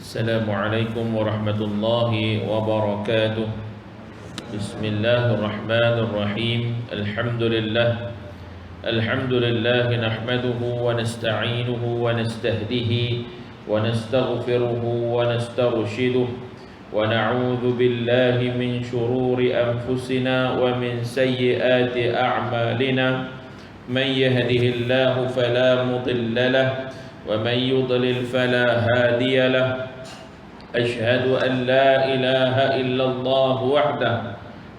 السلام عليكم ورحمة الله وبركاته. بسم الله الرحمن الرحيم. الحمد لله نحمده ونستعينه ونستهديه ونستغفره ونسترشده ونعوذ بالله من شرور أنفسنا ومن سيئات أعمالنا. من يهده الله فلا مضل له ومن يضلل فلا هادي له. أشهد أن لا إله إلا الله وحده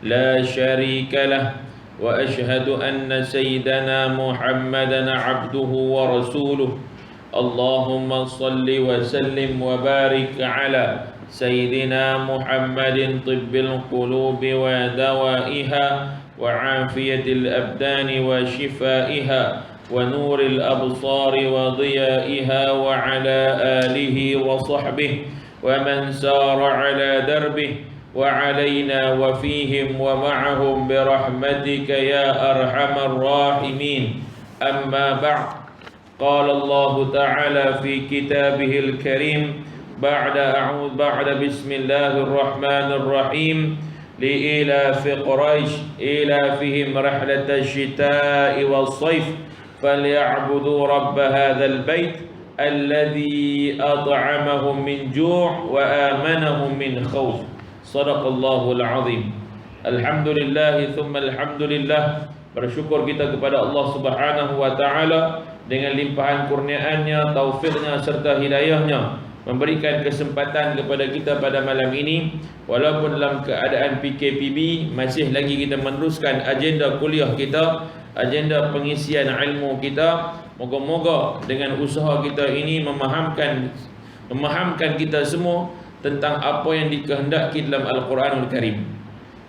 لا شريك له وأشهد أن سيدنا محمدا عبده ورسوله. اللهم صل وسلم وبارك على سيدنا محمد طب القلوب ودوائها وعافية الأبدان وشفائها ونور الأبصار وضيائها وعلى آله وصحبه ومن سار على دربه وعلينا وفيهم ومعهم برحمتك يا أرحم الراحمين. أما بعد، قال الله تعالى في كتابه الكريم بعد بسم الله الرحمن الرحيم: لإيلاف قريش إيلافهم رحلة الشتاء والصيف فليعبدوا رب هذا البيت الذي أطعمهم من جوع وآمنهم من خوف. صدق الله العظيم. Alhamdulillah thumma alhamdulillah. Bersyukur kita kepada Allah Subhanahu wa taala dengan limpahan kurniaannya, taufiknya serta hidayahnya, memberikan kesempatan kepada kita pada malam ini walaupun dalam keadaan PKPB masih lagi kita meneruskan agenda kuliah kita, agenda pengisian ilmu kita. Moga-moga dengan usaha kita ini memahamkan kita semua tentang apa yang dikehendaki dalam Al-Quranul Karim.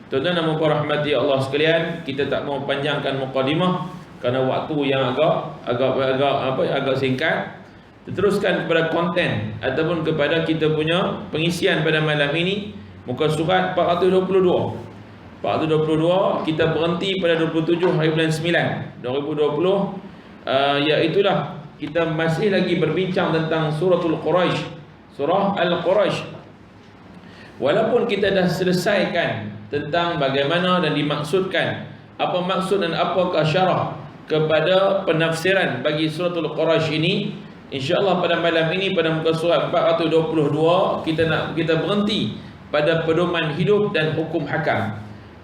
Tuan-tuan dan puan rahmati Allah sekalian, kita tak mau panjangkan mukadimah kerana waktu yang agak singkat. Teruskan kepada konten ataupun kepada kita punya pengisian pada malam ini. Muka surat 422 kita berhenti pada 27 hari bulan 9 2020. Iaitulah kita masih lagi berbincang tentang suratul Quraisy, surah Al-Quraisy. Walaupun kita dah selesaikan tentang bagaimana dan dimaksudkan apa maksud dan apakah syarah kepada penafsiran bagi suratul Quraisy ini, InsyaAllah pada malam ini pada muka surat 422 kita berhenti pada pedoman hidup dan hukum hakam.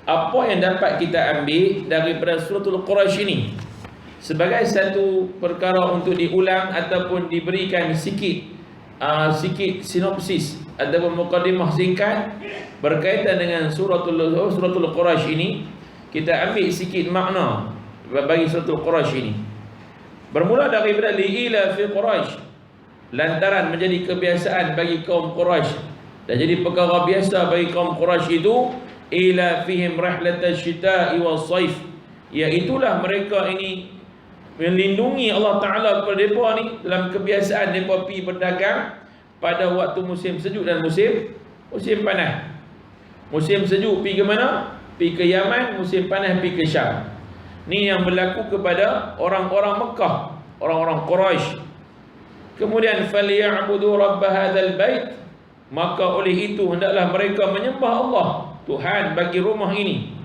Apa yang dapat kita ambil daripada suratul Quraisy ini sebagai satu perkara untuk diulang ataupun diberikan sikit sinopsis ataupun mukadimah singkat berkaitan dengan suratul Quraisy ini. Kita ambil sikit makna bagi suratul Quraisy ini. Bermula daripada li'ila fi Quraisy, lantaran menjadi kebiasaan bagi kaum Quraisy dan jadi perkara biasa bagi kaum Quraisy itu ila fihim rahlatash shita'i was saif, iaitulah mereka ini melindungi Allah Ta'ala kepada mereka ni dalam kebiasaan mereka pergi berdagang pada waktu musim sejuk dan musim panas. Musim sejuk pergi ke mana? Pergi ke Yaman, musim panas pergi ke Syam. Ni yang berlaku kepada orang-orang Mekah, orang-orang Quraisy. Kemudian falyabudu rabb hadzal bait, maka oleh itu hendaklah mereka menyembah Allah, Tuhan bagi rumah ini.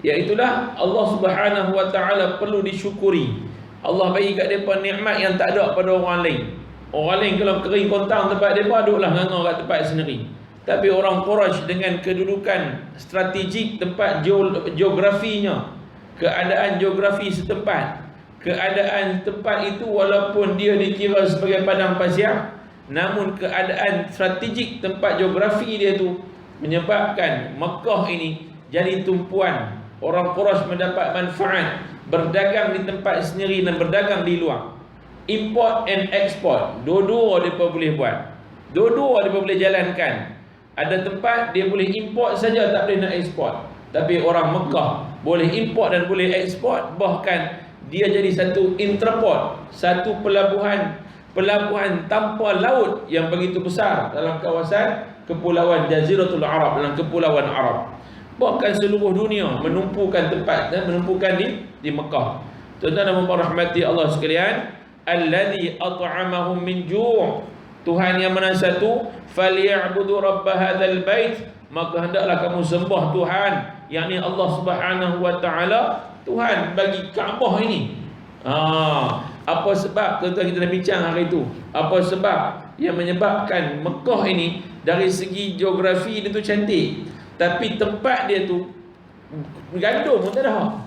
Iaitulah Allah Subhanahu wa taala perlu disyukuri. Allah bagi kat depa nikmat yang tak ada pada orang lain. Orang lain kalau kering kontang tempat depa duduklah nganga kat tempat sendiri. Tapi orang Quraisy dengan kedudukan strategik tempat geografinya, keadaan geografi setempat, keadaan tempat itu walaupun dia dikira sebagai padang pasir, namun keadaan strategik tempat geografi dia tu menyebabkan Mekah ini jadi tumpuan. Orang Quraisy mendapat manfaat berdagang di tempat sendiri dan berdagang di luar. Import and export, dua-dua mereka boleh buat, dua-dua mereka boleh jalankan. Ada tempat dia boleh import saja, tak boleh nak export. Tapi orang Mekah boleh import dan boleh ekspor. Bahkan dia jadi satu interport, satu pelabuhan tanpa laut yang begitu besar dalam kawasan kepulauan Jaziratul Arab, dalam kepulauan Arab. Bahkan seluruh dunia menumpukan tempat dan menumpukan di Mekah. Tuan-tuan dan puan rahmati Allah sekalian, alladzi at'amahum min ju', Tuhan yang mana satu, falyabudu rabb hadzal bait, maka hendaklah kamu sembah Tuhan, yakni Allah Subhanahu wa taala, Tuhan bagi Kaabah ini. Apa sebab? Tuan-tuan, kita dah bincang hari itu. Apa sebab yang menyebabkan Mekah ini dari segi geografi dia tu cantik, tapi tempat dia tu gandum pun tak ada,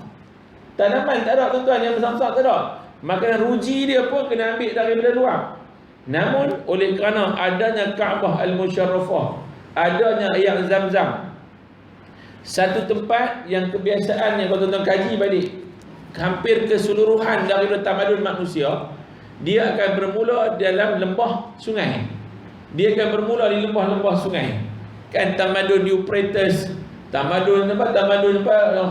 tanaman tak ada tuan-tuan, yang besar-besar tak ada. Makanan ruji dia pun kena ambil daripada luar. Namun oleh kerana adanya Kaabah Al-Musyarrafah, adanya air Zam-Zam, satu tempat yang kebiasaan yang tuan-tuan kaji balik, hampir keseluruhan daripada tamadun manusia, dia akan bermula dalam lembah sungai. Dia akan bermula di lembah-lembah sungai. Kan tamadun Euphrates, tamadun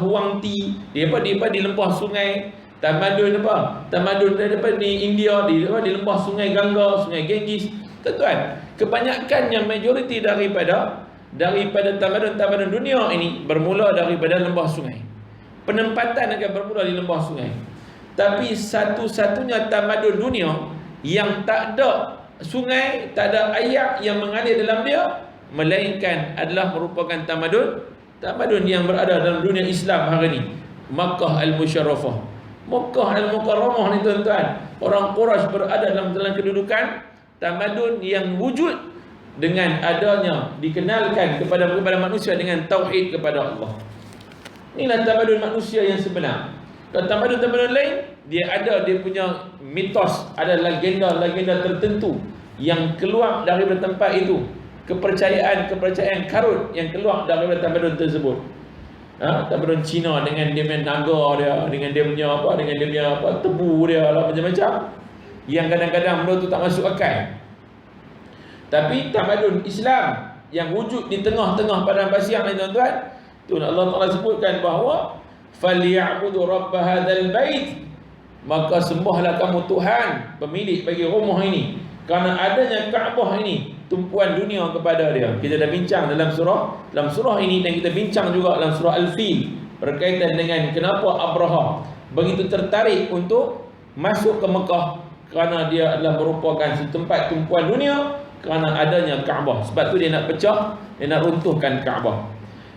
Huang Ti, dia di lembah sungai. Tamadun di India, di lembah sungai Gangga, sungai Ganges. Tuan-tuan, kebanyakannya majoriti daripada tamadun dunia ini bermula daripada lembah sungai. Penempatan akan bermula di lembah sungai. Tapi satu-satunya tamadun dunia yang tak ada sungai, tak ada air yang mengalir dalam dia, melainkan adalah merupakan tamadun yang berada dalam dunia Islam hari ini, Makkah Al-Musyarrafah, Makkah Al-Mukarramah ni tuan-tuan. Orang Quraisy berada dalam kedudukan tamadun yang wujud dengan adanya dikenalkan kepada manusia dengan tauhid kepada Allah. Inilah tamadun manusia yang sebenar. Kalau tamadun lain, dia punya mitos, ada legenda tertentu yang keluar daripada tempat itu, kepercayaan karut yang keluar daripada tamadun tersebut. Tamadun Cina dengan dia punya naga dia, dengan dia punya tebu dia lah, macam-macam, yang kadang-kadang benda tu tak masuk akal. Tapi tamadun Islam yang wujud di tengah-tengah padang pasir ni tuan-tuan, tu Allah Taala sebutkan bahawa falyabudu rabb hadzal bait, maka sembahlah kamu Tuhan pemilik bagi rumah ini, kerana adanya Kaabah ini tumpuan dunia kepada dia. Kita dah bincang dalam surah ini, dan kita bincang juga dalam surah Al-Fil berkaitan dengan kenapa Abraha begitu tertarik untuk masuk ke Mekah, kerana dia adalah merupakan tempat tumpuan dunia, kerana adanya Kaabah. Sebab tu dia nak pecah, dia nak runtuhkan Kaabah.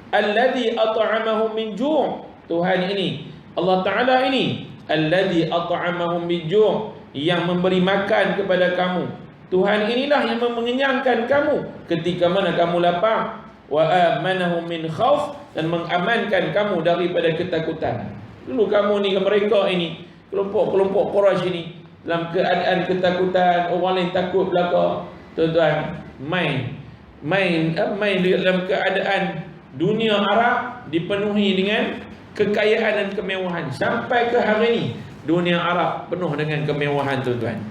Alladhi at'amahum min ju', Tuhan ini, Allah Ta'ala ini, alladhi at'amahum min ju', yang memberi makan kepada kamu. Tuhan inilah yang mengenyangkan kamu ketika mana kamu lapar. Wa amanahum min khauf, dan mengamankan kamu daripada ketakutan. Dulu kamu ni, mereka ini, kelompok Quraisy ini, dalam keadaan ketakutan, orang lain takut belaka. Tuan-tuan, main dalam keadaan dunia Arab dipenuhi dengan kekayaan dan kemewahan. Sampai ke hari ini dunia Arab penuh dengan kemewahan tuan-tuan.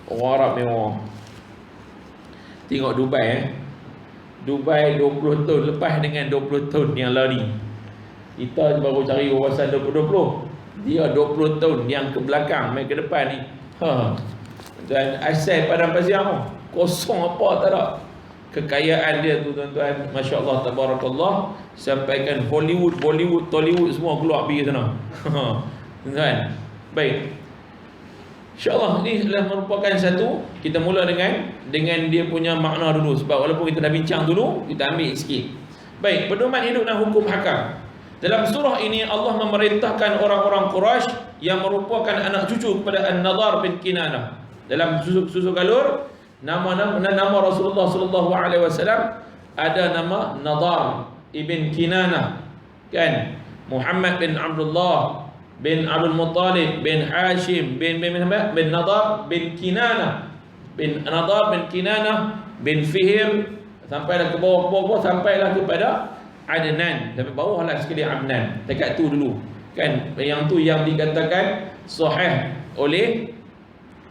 Orang Arab mewah. Tengok Dubai Dubai 20 tahun lepas dengan 20 tahun yang lalu. Kita baru cari wawasan 2020. Dia 20 tahun yang ke belakang, main ke depan ni. Dan asal padang pasir kosong, apa tak ada. Kekayaan dia tu tuan-tuan, masya-Allah tabarakallah, sampaikan Hollywood, Bollywood, Tollywood semua keluar pergi sana. Tuan-tuan. Baik. InsyaAllah ni adalah merupakan satu, kita mula dengan dia punya makna dulu, sebab walaupun kita dah bincang dulu, kita ambil sikit. Baik, pedoman hidup dan hukum hakam. Dalam surah ini Allah memerintahkan orang-orang Quraisy yang merupakan anak cucu kepada An-Nadhar bin Kinanah. Dalam susu galur, nama Rasulullah sallallahu alaihi wasallam ada nama Nadhar ibn Kinanah, kan? Muhammad bin Abdullah bin Abdul Muttalib bin Hashim bin Nadhar bin Kinanah bin Nadhar bin Kinanah bin Fihr, sampailah ke bawah sampailah kepada Adnan, sampai bawah lah sekali Adnan, dekat tu dulu, kan? Yang tu yang dikatakan sahih oleh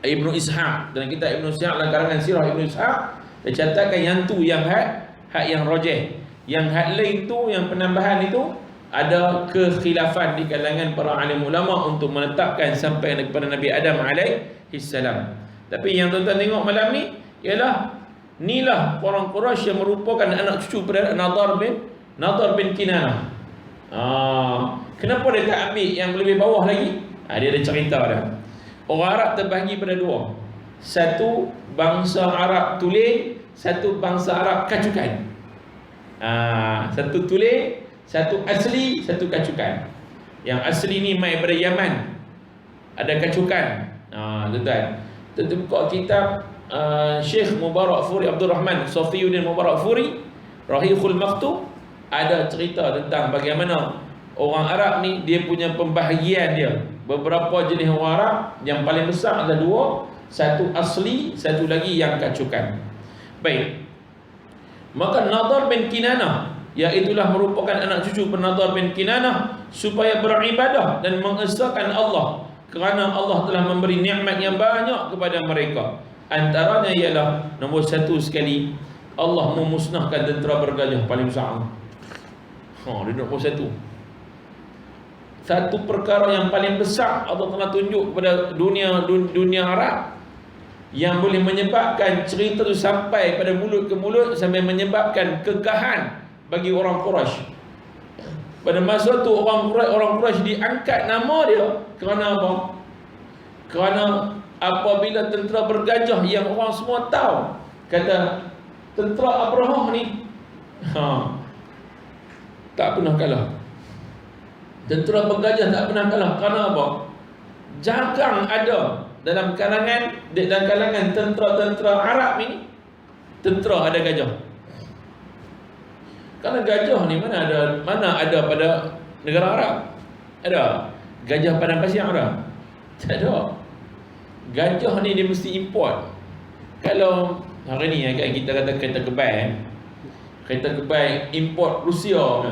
Ibnu Ishaq, dalam kitab Ibnu Ishaq, dalam karangan sirah Ibnu Ishaq, dia catatkan yang tu yang hak yang rajih. Yang hak lain tu, yang penambahan itu, ada kekhilafan di kalangan para alim ulama untuk menetapkan sampai kepada Nabi Adam alaihi salam. Tapi yang tuan-tuan tengok malam ni ialah inilah orang Quraisy yang merupakan anak cucu pada Nadhar bin Kinanah. Kenapa dia tak ambil yang lebih bawah lagi? Dia ada cerita dah. Orang Arab terbahagi pada dua. satu bangsa Arab tulen, satu bangsa Arab kacukan. Satu tulen, satu asli, satu kacukan. Yang asli ni mai daripada Yaman, ada kacukan. Tuan-tuan, kita buka kitab Syekh Mubarak Furi Abdul Rahman Safiyuddin Mubarak Furi Rahiqul Maktub, ada cerita tentang bagaimana orang Arab ni dia punya pembahagian dia. Beberapa jenis orang Arab, yang paling besar ada dua, satu asli, satu lagi yang kacukan. Baik, maka Nadar bin Kinanah, iaitulah merupakan anak cucu Nadar bin Kinanah, supaya beribadah dan mengesahkan Allah, kerana Allah telah memberi nikmat yang banyak kepada mereka. Antaranya ialah nombor satu sekali, Allah memusnahkan tentera bergajah paling besar. Dia nombor satu. Satu perkara yang paling besar Allah telah tunjuk kepada dunia Arab, yang boleh menyebabkan cerita itu sampai pada mulut ke mulut, sampai menyebabkan kegahan bagi orang Quraisy. Pada masa tu orang Quraisy diangkat nama dia kerana apa? Kerana apabila tentera bergajah yang orang semua tahu, kata tentera Abrahah ni tak pernah kalah. Tentera bergajah tak pernah kalah. Kerana apa? Jarang ada dalam kalangan tentera Arab ni tentera ada gajah. Kerana gajah ni mana ada pada negara Arab? Ada? Gajah padang pasir ada? Tak ada. Gajah ni dia mesti import. Kalau hari ni kan kita kata kereta kebai import Rusia.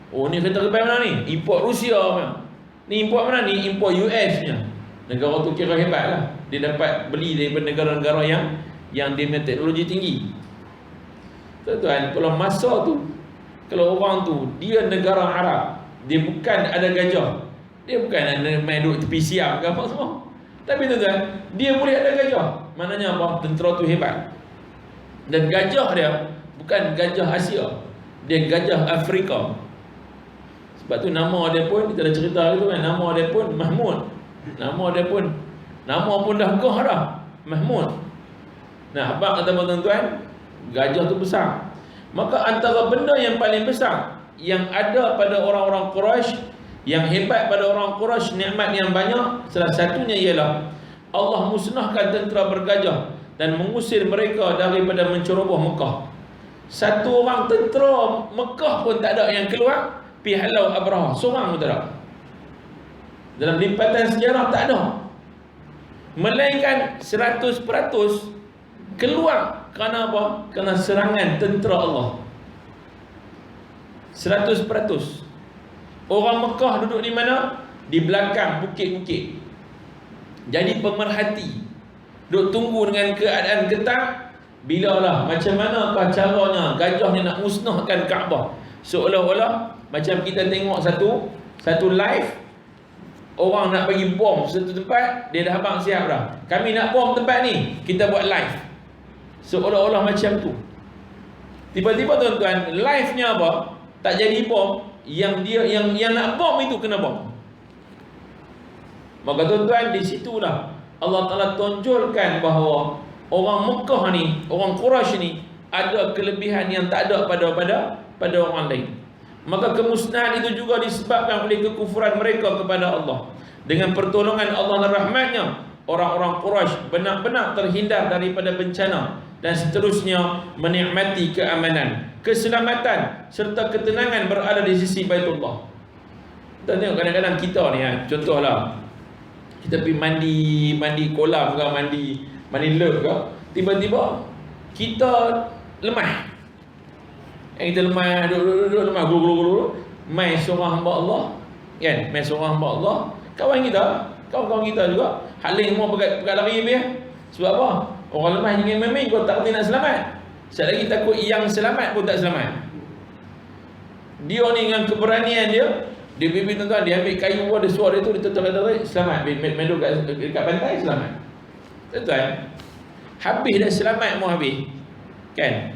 Ni kereta kebai mana ni? Import Rusia. Ni import mana ni? Import US nya. Negara tu kira hebat lah. Dia dapat beli daripada negara-negara yang dia punya teknologi tinggi. Tuan-tuan, kalau masa tu, kalau orang tu dia negara Arab, dia bukan ada gajah, dia bukan main duduk tepi siam ke apa semua, tapi tuan-tuan, dia boleh ada gajah. Maknanya apa? Tentera tu hebat. Dan gajah dia bukan gajah Asia, dia gajah Afrika. Sebab tu nama dia pun, kita dah cerita itu kan, nama dia pun Mahmud. Nama pun dah gah dah, Mahmud. Nah, abang kata tuan-tuan, gajah tu besar. Maka antara benda yang paling besar yang ada pada orang-orang Quraisy, yang hebat pada orang Quraisy, nikmat yang banyak, salah satunya ialah Allah musnahkan tentera bergajah dan mengusir mereka daripada menceroboh Mekah. Satu orang tentera Mekah pun tak ada yang keluar pi halau Abrahah, seorang pun tak ada. Dalam lipatan sejarah tak ada. Melainkan 100% keluar. Kerana apa? Kerana serangan tentera Allah. 100%. Orang Mekah duduk di mana? Di belakang bukit-bukit. Jadi pemerhati, duduk tunggu dengan keadaan ketat. Bilalah macam manakah caranya gajah ni nak musnahkan Kaabah. Seolah-olah macam kita tengok satu live, orang nak bagi bom satu tempat, dia dah abang siap dah. Kami nak bom tempat ni, kita buat live. Seolah-olah macam tu. Tiba-tiba tuan-tuan, live-nya apa? Tak jadi bom. Yang nak bom itu kena bom. Maka tuan-tuan, di situlah Allah Ta'ala tonjolkan bahawa orang Mekah ni, orang Quraisy ni ada kelebihan yang tak ada pada orang lain. Maka kemusnahan itu juga disebabkan oleh kekufuran mereka kepada Allah. Dengan pertolongan Allah dan rahmatnya, orang-orang Quraisy benar-benar terhindar daripada bencana dan seterusnya menikmati keamanan, keselamatan serta ketenangan berada di sisi Baitullah. Kita tengok kadang-kadang kita ni contohlah, kita pergi mandi kolam ke, mandi lep ke, tiba-tiba kita lemah. Kita lemah, duduk lemah, gulu-gulu, mai seorang hamba Allah, kan? Mai seorang hamba Allah, kawan kita juga, hak lain semua pekat lari habis. Sebab apa? Orang lemah jangan main-main, kau tak kerti nak selamat. Sekali lagi takut yang selamat pun tak selamat. Dia ni dengan keberanian dia pergi tuan-tuan, dia ambil kayu, ada suara dia tu, dia tarik, selamat, main duduk dekat pantai, selamat. Tuan-tuan, habis dah selamat mau habis, kan?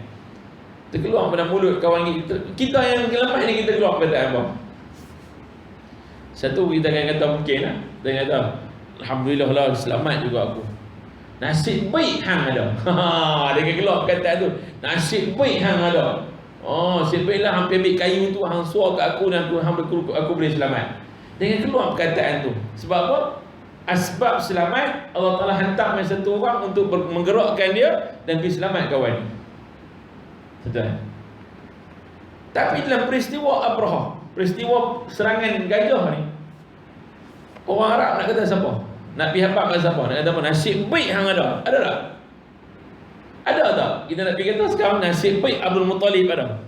Terkeluar pada mulut kawan kita yang lemah ni, kita keluar kata apa? Satu kita akan kata mungkin lah, kita kata alhamdulillah lah, selamat juga aku. Nasib baik hang ada. Dia akan keluar perkataan tu. Nasib baik hang ada. Oh, nasib baiklah hampir ambil kayu tu hang suar kat aku dan aku boleh selamat. Dia akan keluar perkataan tu. Sebab apa? Asbab selamat Allah Ta'ala hantar satu orang untuk menggerakkan dia dan pergi selamat kawan. Betul. Tapi dalam peristiwa Abraha, peristiwa serangan gajah ni, orang Arab nak kata siapa? Nak pergi habaq kat siapa? Nak kata apa? Nasib baik hang ada. Ada tak? Ada tak? Kita nak pergi kata sekarang nasib baik Abdul Muttalib ada.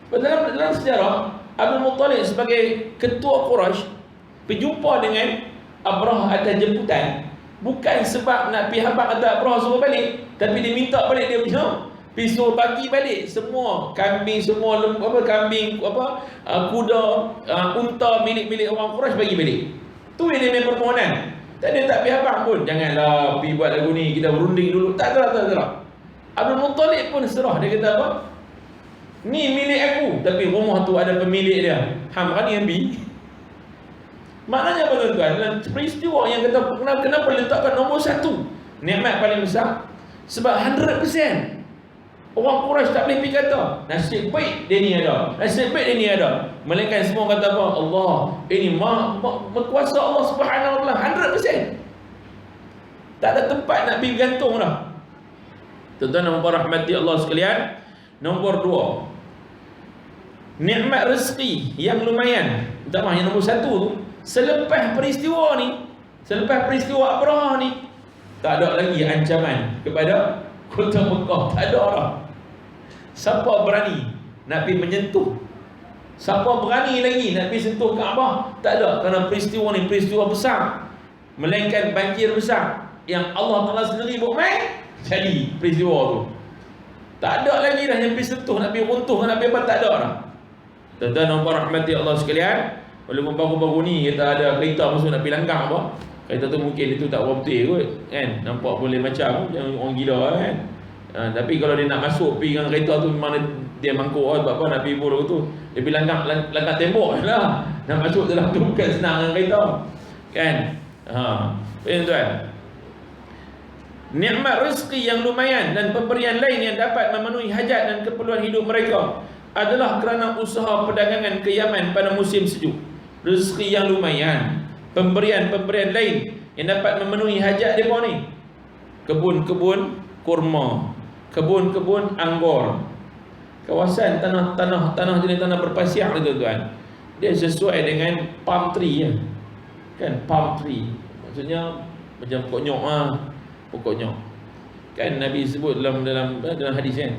Dalam sejarah, Abdul Muttalib sebagai ketua Quraisy berjumpa dengan Abraha atas jemputan, bukan sebab nak pergi habaq kata Abraha suruh balik, tapi dia minta balik dia punya pisau bagi balik semua kambing, semua kambing kuda, unta milik orang Quraisy bagi balik. Tu yang dia punya permohonan. Dia tak pergi habaq pun, janganlah pergi buat lagu ni, kita berunding dulu. Tak. Abdul Muttalib pun serah. Dia kata apa? Ni milik aku, tapi rumah tu ada pemilik dia. Hang berani ambil? Maknanya apa tuan-tuan? Dalam peristiwa yang kata kenapa letakkan nombor 1 nikmat paling besar? Sebab 100% orang Quraisy tak boleh pergi kata nasib baik dia ni ada, nasib baik dia ni ada. Melainkan semua kata apa? Allah, ini berkuasa Allah Subhanahu Wa Taala 100%. Tak ada tempat nak pergi gantung dah. Tuan-tuan dan puan rahmati Allah sekalian, nombor 2, nikmat rezeki yang lumayan. Tak mahu yang nombor 1 tu, selepas peristiwa ni, selepas peristiwa Abraha ni, tak ada lagi ancaman kepada kota Mekah. Tak ada orang. Siapa berani nak pergi menyentuh? Siapa berani lagi nak pergi sentuh Kaabah? Tak ada. Kerana peristiwa ni peristiwa besar, melainkan banjir besar yang Allah Ta'ala sendiri buat main, jadi peristiwa tu. Tak ada lagi dah yang pergi sentuh, nak pergi runtuh, nak pergi apa, tak ada dah. Tuan-tuan dan puan rahmati Allah sekalian, walaupun baru-baru ni kita ada kereta masuk nak pergi langgar apa, kereta tu mungkin itu tak betul kot kan, nampak boleh macam orang gila kan. Tapi kalau dia nak masuk pergi dengan kereta tu, memang dia mangkuk sebab apa nak pergi bodoh tu, dia pergi langgar tembok lah. Nak masuk dalam tu bukan senang dengan kereta kan. Tuan-tuan, nikmat rezeki yang lumayan dan pemberian lain yang dapat memenuhi hajat dan keperluan hidup mereka adalah kerana usaha perdagangan ke Yaman pada musim sejuk. Rezeki yang lumayan, pemberian lain yang dapat memenuhi hajat mereka ni, kebun-kebun kurma, kebun-kebun anggur, kawasan tanah jenis tanah berpasir ni tuan-tuan, dia sesuai dengan palm tree kan. Palm tree maksudnya macam pokok nyok pokok nyok kan. Nabi sebut dalam hadis kan,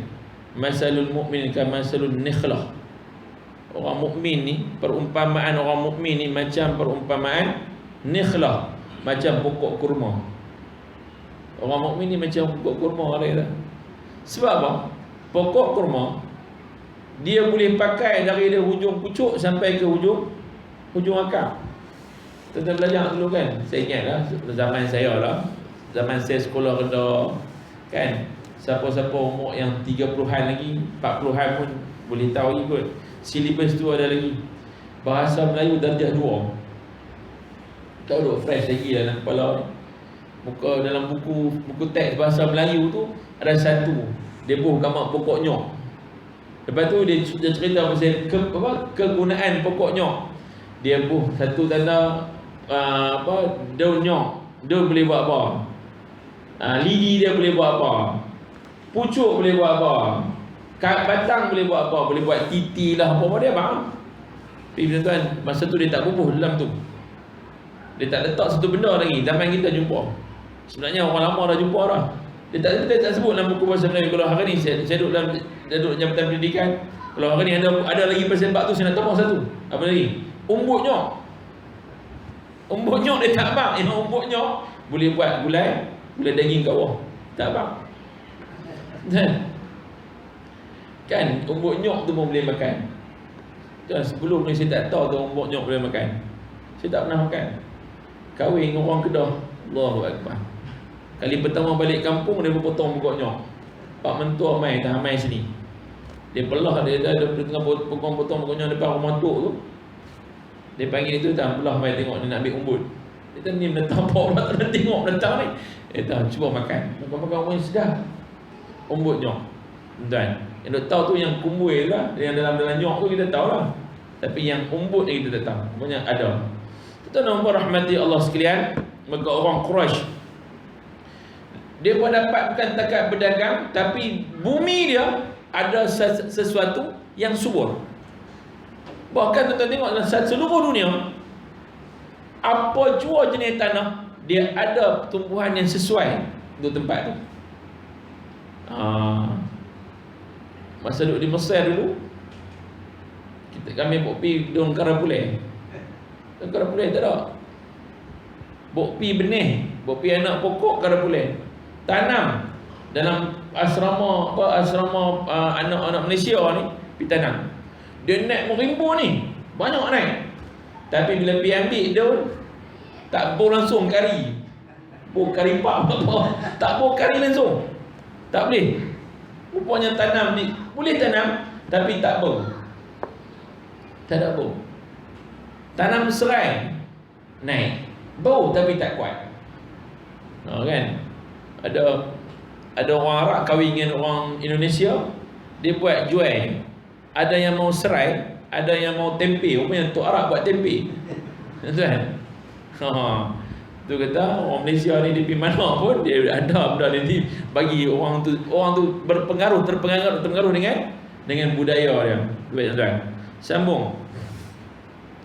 masalul mu'min kamasalun nikhlah. Orang mukmin ni, perumpamaan orang mukmin ni macam perumpamaan nikhlah, macam pokok kurma. Orang mukmin ni macam pokok kurma dia kata. Sebab apa? Pokok kurma dia boleh pakai dari dia hujung pucuk sampai ke hujung akar. Kita belajar dulu kan, saya ingatlah zaman saya lah, zaman saya sekolah rendah kan, siapa-siapa umur yang 30-an lagi, 40-an pun boleh tahu ikut. Silibus tu ada lagi bahasa Melayu darjah 2. Tahu tak, fresh lagi dalam kepala ni. Buka dalam buku teks bahasa Melayu tu ada satu, dia buh gambar pokok nyok. Lepas tu dia cerita pasal kegunaan pokok nyok. Dia buh satu tanda daun nyok, daun boleh buat apa, lidi dia boleh buat apa, pucuk boleh buat apa, batang boleh buat apa, boleh buat titi lah, apa-apa dia faham. Tapi tuan-tuan, masa tu dia tak bubuh dalam tu, dia tak letak satu benda lagi. Zaman kita jumpa, sebenarnya orang lama dah jumpa dah. Dia tak sebut dalam buku bahasa Melayu. Kalau hari ni saya duduk jabatan pendidikan, kalau hari ni ada lagi pasal bab tu, saya nak tambah satu. Apa lagi? Umbut nyok. Umbut nyok dia tak bang. Yang umbut nyok boleh buat gulai daging kat bawah. Tak bang. Kan umbut nyok tu pun boleh makan. Dan sebelum ni saya tak tahu tu umbut nyok boleh makan. Saya tak pernah makan. Kahwin dengan orang Kedah, Allahu Akbar. Kali pertama balik kampung, dia potong pokok nyok. Pak mentua mai sini. Dia belah, dia tengah potong pokok nyok depan rumah tok tu. Dia panggil itu, belah mai tengok dia nak ambil umbut. Dia kata ni menentang apa pula, tak nak tengok menentang ni. Cuba makan. Makan pun sedap. Umbutnya. Tuan. Yang duk tahu tu yang kumbul lah. Yang dalam nyok tu kita tahu lah. Tapi yang umbut ni kita tak tahu. Pokoknya ada. Tuan-tuan rahmati Allah sekalian, maka orang Quraisy dia pun dapat bukan takat berdagang, tapi bumi dia ada sesuatu yang subur. Bahkan tuan-tuan tengok dalam seluruh dunia, apa jua jenis tanah, dia ada tumbuhan yang sesuai untuk tempat tu. Masa duduk di Mesir dulu, kami bawa pergi daun karapulai. Daun karapulai tak ada. Bawa pergi benih, bawa pergi anak pokok karapulai. Tanam dalam asrama anak-anak Malaysia ni, pergi tanam. Dia naik merimbu ni, banyak naik. Tapi bila pergi ambil daun, tak bau langsung kari. Bau kari pak apa? Tak bau kari langsung. Tak boleh. Rupanya tanam ni boleh tanam tapi tak bau. Tak ada bau. Tanam serai naik. Bau tapi tak kuat. Kan? Ada orang Arab kahwin dengan orang Indonesia, dia buat jual. Ada yang mau serai, ada yang mau tempe. Rupanya Tok Arab buat tempe. Tuan. Tu kata orang Malaysia ni di mana pun dia ada benda ni bagi orang tu terpengaruh dengan budaya dia. Baik tuan. Sambung.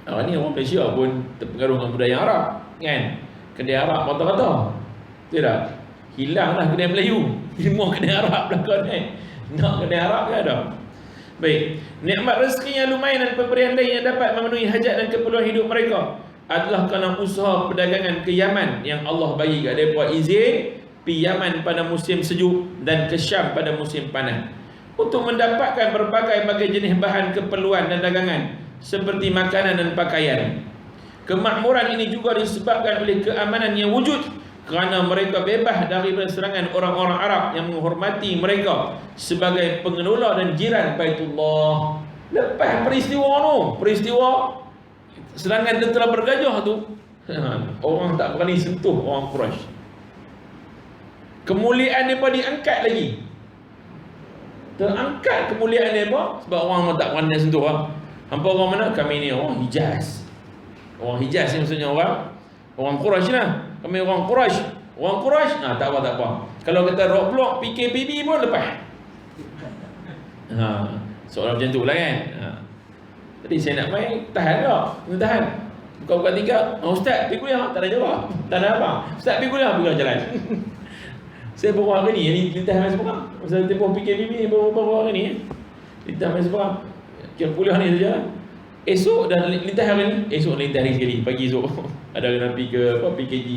Ni orang Malaysia pun terpengaruh dengan budaya Arab, kan? Kedai Arab rata-rata. Tidak. Hilanglah kedai Melayu. Semua kedai Arab belakang ni. Nak kedai Arab ke ada. Baik. Nikmat rezeki yang lumayan dan pemberian lain yang dapat memenuhi hajat dan keperluan hidup mereka adalah kerana usaha perdagangan ke Yaman yang Allah bagi kat mereka izin pergi Yaman pada musim sejuk dan ke Syam pada musim panas untuk mendapatkan berbagai jenis bahan keperluan dan dagangan seperti makanan dan pakaian. Kemakmuran ini juga disebabkan oleh keamanan yang wujud kerana mereka bebas daripada serangan orang-orang Arab yang menghormati mereka sebagai pengelola dan jiran Baitullah. Lepas peristiwa serangan tentera bergajah tu, orang tak berani sentuh orang Quraisy. Kemuliaan mereka diangkat lagi. Terangkat kemuliaan mereka sebab orang tak berani sentuh lah. Hampa orang mana? Kami ni orang Hijaz. Orang Hijaz ni maksudnya orang Quraisy lah. Kami orang Quraisy. Tak apa. Kalau kata roadblock PKPB pun lepas. Soalan macam tu lah kan. Tadi saya nak main, tahan tak? Tahan. Bukan tinggal. Ustaz, pergi kuliah. Tak ada jawab. Tak ada apa. Ustaz, pergi kuliah jalan. Saya baru hari ni lintah main seberang. Masa tempoh PKPB baru hari ni. Lintah main seberang. Kira kuliah ni saja. Esok dah lintah hari ni. Esok lintah hari sekali. Pagi esok. Ada kena pergi ke PKG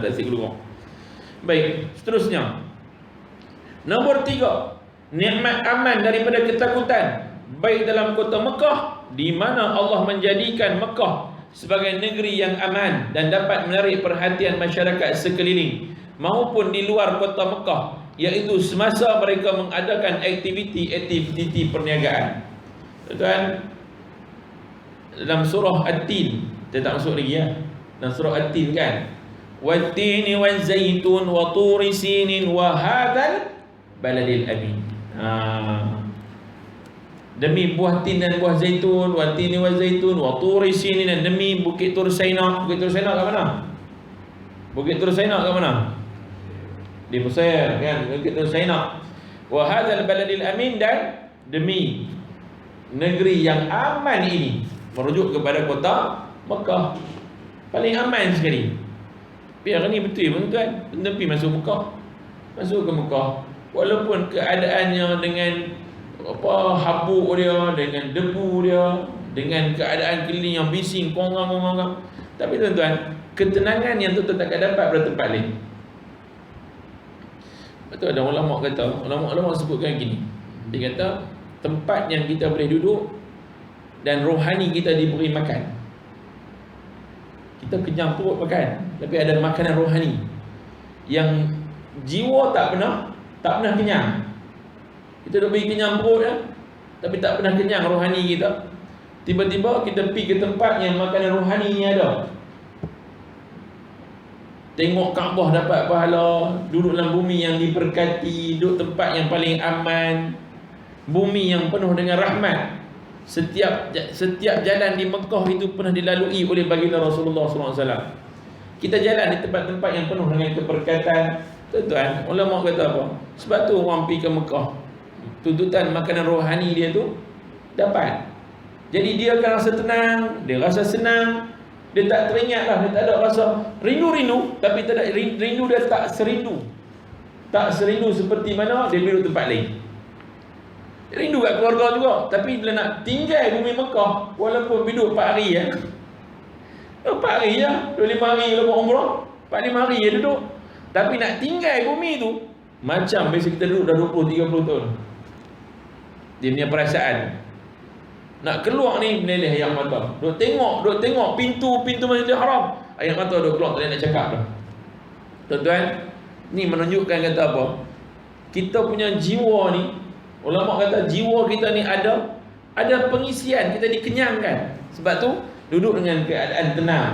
Tasik Keluar. Baik, seterusnya. Nombor 3, nikmat aman daripada ketakutan baik dalam kota Mekah, di mana Allah menjadikan Mekah sebagai negeri yang aman dan dapat menarik perhatian masyarakat sekeliling, maupun di luar kota Mekah, iaitu semasa mereka mengadakan aktiviti perniagaan. Tuan, dalam surah At-Tin, kita tak masuk lagi ya. Dalam surah At-Tin kan, Wat-tini waz-zaitun wa turi sinin wa hadzal baladil amin. Demi buah tin dan buah zaitun, wa tini wa zaitun, wa turi sinin, dan demi Bukit Tur Saina. Bukit Tur Saina kat mana? Bukit Tur Saina kat mana? Di Mesir kan, Bukit Tur Saina. Wa hadzal baladil amin, dan demi negeri yang aman ini, merujuk kepada kota Mekah. Paling aman sekali. Biar ni betul tuan, Nabi masuk Mekah. Masuk ke Mekah, walaupun keadaannya dengan habuk dia, dengan debu dia, dengan keadaan keliling yang bising, kongang-kongang, tapi tuan-tuan, ketenangan yang tu tak dapat pada tempat lain. Betul, ada ulama kata, ulama sebutkan gini. Dia kata tempat yang kita boleh duduk dan rohani kita diberi makan. Kita kenyang perut makan, tapi ada makanan rohani yang jiwa tak pernah kenyang. Kita dah beri kenyang perut ya, tapi tak pernah kenyang rohani kita. Tiba-tiba kita pergi ke tempat yang makanan rohani ni ada. tengok Kaabah dapat pahala, duduk dalam bumi yang diberkati, duduk tempat yang paling aman, bumi yang penuh dengan rahmat. Setiap jalan di Mekah itu pernah dilalui oleh baginda Rasulullah SAW. Kita jalan di tempat-tempat yang penuh dengan keberkatan. Tuan-tuan, ulama kata apa? Sebab tu orang pergi ke Mekah, tuntutan makanan rohani dia tu dapat. Jadi dia akan rasa tenang, dia rasa senang. Dia tak teringat lah, dia tak ada rasa rindu-rindu. Tapi tak ada rindu, dia tak serindu. Tak serindu seperti mana dia duduk tempat lain. Dia rindu kat keluarga juga. Tapi bila nak tinggal bumi Mekah, walaupun duduk 4 hari 4 hari je, 25 hari lepas umrah, 45 hari je duduk. Tapi nak tinggal bumi tu, macam biasa kita duduk dah 20-30 tahun. Dia punya perasaan. Nak keluar ni meleleh air mata. Duk tengok pintu Masjidil Haram. Air mata duk keluar, tak nak cakap dah. Tuan-tuan, ni menunjukkan kata apa? Kita punya jiwa ni, ulama kata jiwa kita ni ada pengisian, kita dikenyangkan. Sebab tu duduk dengan keadaan tenang.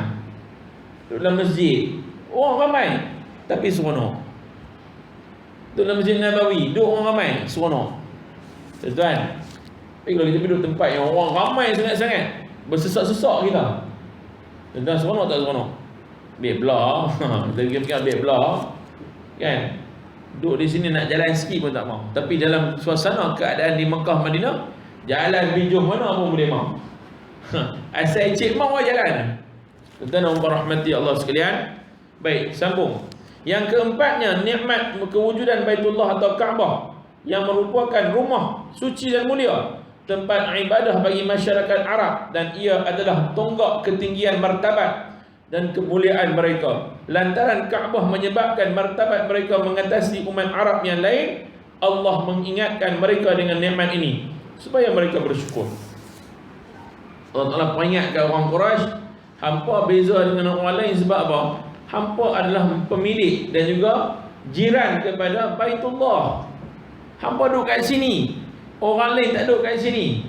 Duduk dalam masjid, orang ramai tapi seronok. Duduk dalam Masjid Nabawi, duduk orang ramai, seronok. Tuan-tuan, tapi kalau kita duduk tempat yang orang ramai sangat-sangat, bersesak-sesak kita, tuan-tuan, seronok tak seronok? Beg belah, kita fikir beg belah kan, duduk di sini nak jalan sikit pun tak mau. Tapi dalam suasana keadaan di Mekah Madinah, jalan bijuh mana pun boleh mau. Asal cik mau jalan. Tuan-tuan rahmati Allah sekalian. Baik, sambung. Yang keempatnya, nikmat kewujudan Baitullah atau Kaabah yang merupakan rumah suci dan mulia, tempat ibadah bagi masyarakat Arab, dan ia adalah tonggak ketinggian martabat dan kemuliaan mereka. Lantaran Kaabah menyebabkan martabat mereka mengatasi umat Arab yang lain, Allah mengingatkan mereka dengan nikmat ini supaya mereka bersyukur. Allah Ta'ala peringatkan orang Quraisy, hampa beza dengan orang lain sebab apa? Hampa adalah pemilik dan juga jiran kepada Baitullah. Hampa duduk kat sini, orang lain tak duduk kat sini.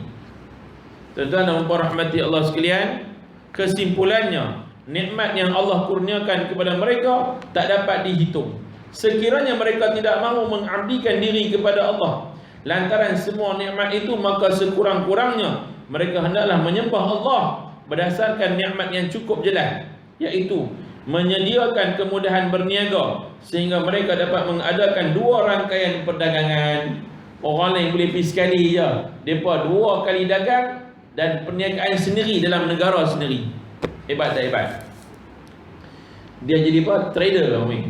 Tuan-tuan dan puan rahmati Allah sekalian, kesimpulannya, nikmat yang Allah kurniakan kepada mereka tak dapat dihitung. Sekiranya mereka tidak mahu mengabdikan diri kepada Allah lantaran semua nikmat itu, maka sekurang-kurangnya mereka hendaklah menyembah Allah berdasarkan nikmat yang cukup jelas, iaitu menyediakan kemudahan berniaga sehingga mereka dapat mengadakan 2 rangkaian perdagangan. Orang lain boleh pergi sekali je, mereka 2 kali dagang dan perniagaan sendiri dalam negara sendiri. Hebat tak hebat? Dia jadi apa? Trader orang,